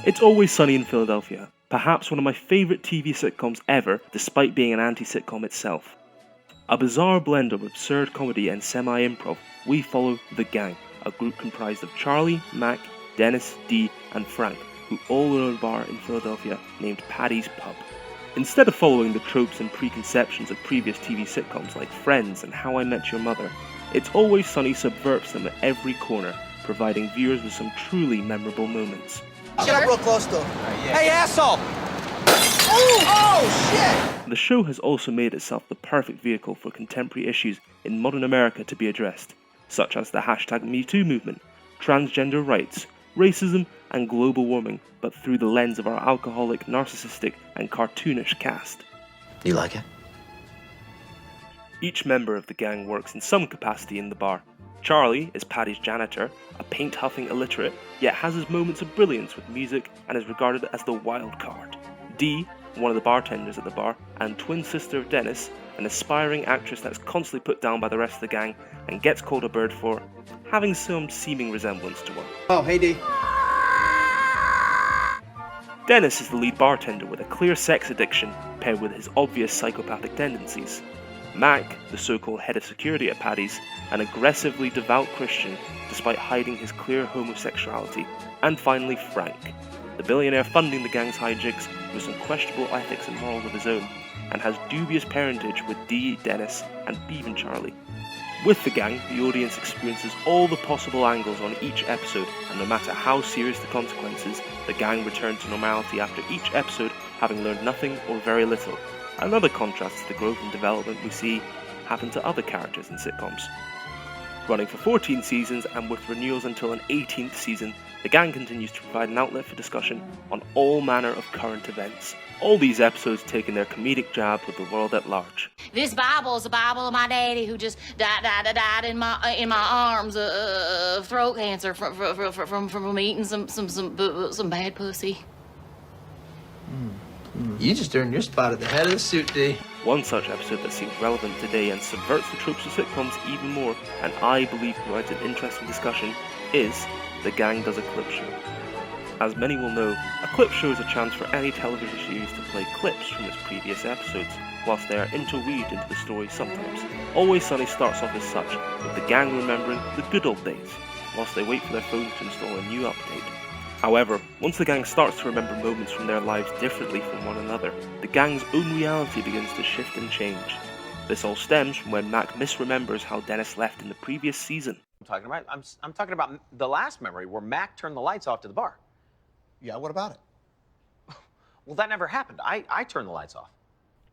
It's Always Sunny in Philadelphia, perhaps one of my favourite TV sitcoms ever, despite being an anti-sitcom itself. A bizarre blend of absurd comedy and semi-improv, we follow The Gang, a group comprised of Charlie, Mac, Dennis, Dee, and Frank, who all own a bar in Philadelphia named Paddy's Pub. Instead of following the tropes and preconceptions of previous TV sitcoms like Friends and How I Met Your Mother, It's Always Sunny subverts them at every corner, providing viewers with some truly memorable moments. Get up real close though. Hey, asshole! Oh, shit! The show has also made itself the perfect vehicle for contemporary issues in modern America to be addressed, such as the hashtag #MeToo movement, transgender rights, racism, and global warming, but through the lens of our alcoholic, narcissistic, and cartoonish cast. You like it? Each member of the gang works in some capacity in the bar. Charlie is Paddy's janitor, a paint-huffing illiterate, yet has his moments of brilliance with music and is regarded as the wild card. Dee, one of the bartenders at the bar, and twin sister of Dennis, an aspiring actress that's constantly put down by the rest of the gang and gets called a bird for having some seeming resemblance to one. Oh, hey, Dee. Dennis is the lead bartender with a clear sex addiction paired with his obvious psychopathic tendencies. Mac, the so-called head of security at Paddy's, an aggressively devout Christian despite hiding his clear homosexuality. And finally Frank, the billionaire funding the gang's hijinks with some questionable ethics and morals of his own, and has dubious parentage with Dee, Dennis, and even Charlie. With the gang, the audience experiences all the possible angles on each episode, and no matter how serious the consequences, the gang return to normality after each episode having learned nothing or very little. Another contrast to the growth and development we see happen to other characters in sitcoms. Running for 14 seasons and with renewals until an 18th season, the gang continues to provide an outlet for discussion on all manner of current events. All these episodes taking their comedic jab with the world at large. This Bible is the Bible of my daddy who just died in my arms of throat cancer from eating some bad pussy. You just earned your spot at the head of the suit, Dee. One such episode that seems relevant today and subverts the tropes of sitcoms even more, and I believe provides an interesting discussion, is The Gang Does a Clip Show. As many will know, a clip show is a chance for any television series to play clips from its previous episodes, whilst they are interweaved into the story sometimes. Always Sunny starts off as such, with the gang remembering the good old days, whilst they wait for their phones to install a new update. However, once the gang starts to remember moments from their lives differently from one another, the gang's own reality begins to shift and change. This all stems from when Mac misremembers how Dennis left in the previous season. I'm talking about the last memory where Mac turned the lights off to the bar. Yeah, what about it? Well, that never happened. I turned the lights off.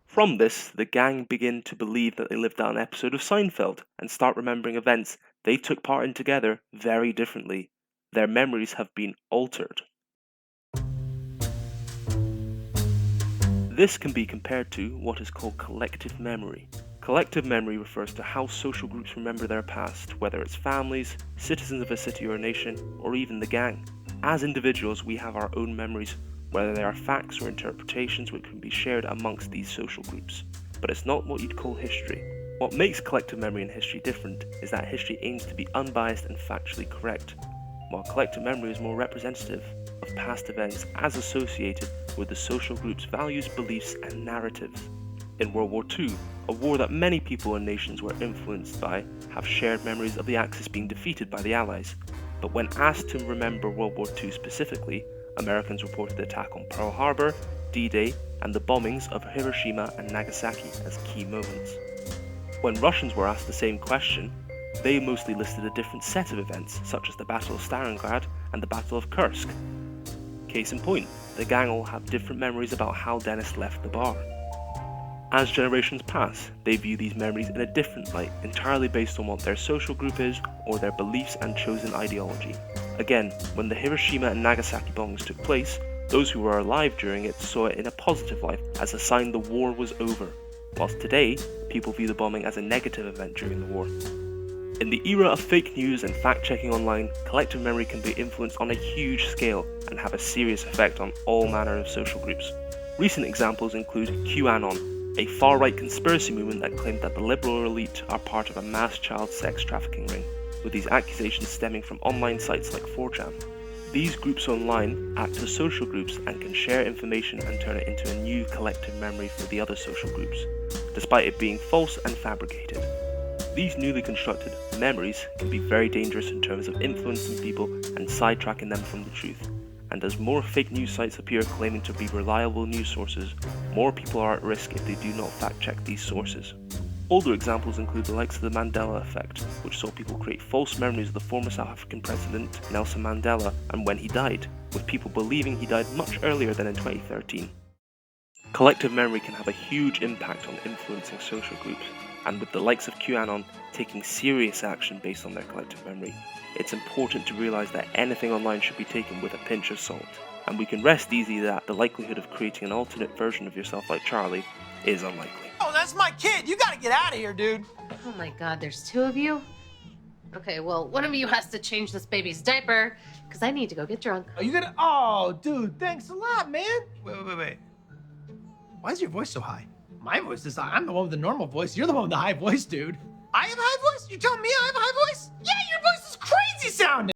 From this, the gang begin to believe that they lived out an episode of Seinfeld and start remembering events they took part in together very differently. Their memories have been altered. This can be compared to what is called collective memory. Collective memory refers to how social groups remember their past, whether it's families, citizens of a city or a nation, or even the gang. As individuals, we have our own memories, whether they are facts or interpretations which can be shared amongst these social groups. But it's not what you'd call history. What makes collective memory and history different is that history aims to be unbiased and factually correct, while collective memory is more representative of past events as associated with the social group's values, beliefs, and narratives. In World War II, a war that many people and nations were influenced by, have shared memories of the Axis being defeated by the Allies. But when asked to remember World War II specifically, Americans reported the attack on Pearl Harbor, D-Day, and the bombings of Hiroshima and Nagasaki as key moments. When Russians were asked the same question, they mostly listed a different set of events, such as the Battle of Stalingrad and the Battle of Kursk. Case in point, the gang all have different memories about how Dennis left the bar. As generations pass, they view these memories in a different light, entirely based on what their social group is or their beliefs and chosen ideology. Again, when the Hiroshima and Nagasaki bombings took place, those who were alive during it saw it in a positive light as a sign the war was over, whilst today, people view the bombing as a negative event during the war. In the era of fake news and fact-checking online, collective memory can be influenced on a huge scale and have a serious effect on all manner of social groups. Recent examples include QAnon, a far-right conspiracy movement that claimed that the liberal elite are part of a mass child sex trafficking ring, with these accusations stemming from online sites like 4chan. These groups online act as social groups and can share information and turn it into a new collective memory for the other social groups, despite it being false and fabricated. These newly constructed memories can be very dangerous in terms of influencing people and sidetracking them from the truth. And as more fake news sites appear claiming to be reliable news sources, more people are at risk if they do not fact-check these sources. Older examples include the likes of the Mandela effect, which saw people create false memories of the former South African president Nelson Mandela and when he died, with people believing he died much earlier than in 2013. Collective memory can have a huge impact on influencing social groups, and with the likes of QAnon taking serious action based on their collective memory, it's important to realize that anything online should be taken with a pinch of salt, and we can rest easy that the likelihood of creating an alternate version of yourself like Charlie is unlikely. Oh, that's my kid. You gotta get out of here, dude. Oh my God, there's two of you? Okay, well, one of you has to change this baby's diaper, because I need to go get drunk. Are you gonna? Oh, dude, thanks a lot, man. Wait. Why is your voice so high? My voice is high. I'm the one with the normal voice. You're the one with the high voice, dude. I have high voice? You telling me I have high voice? Yeah, your voice is crazy sounding.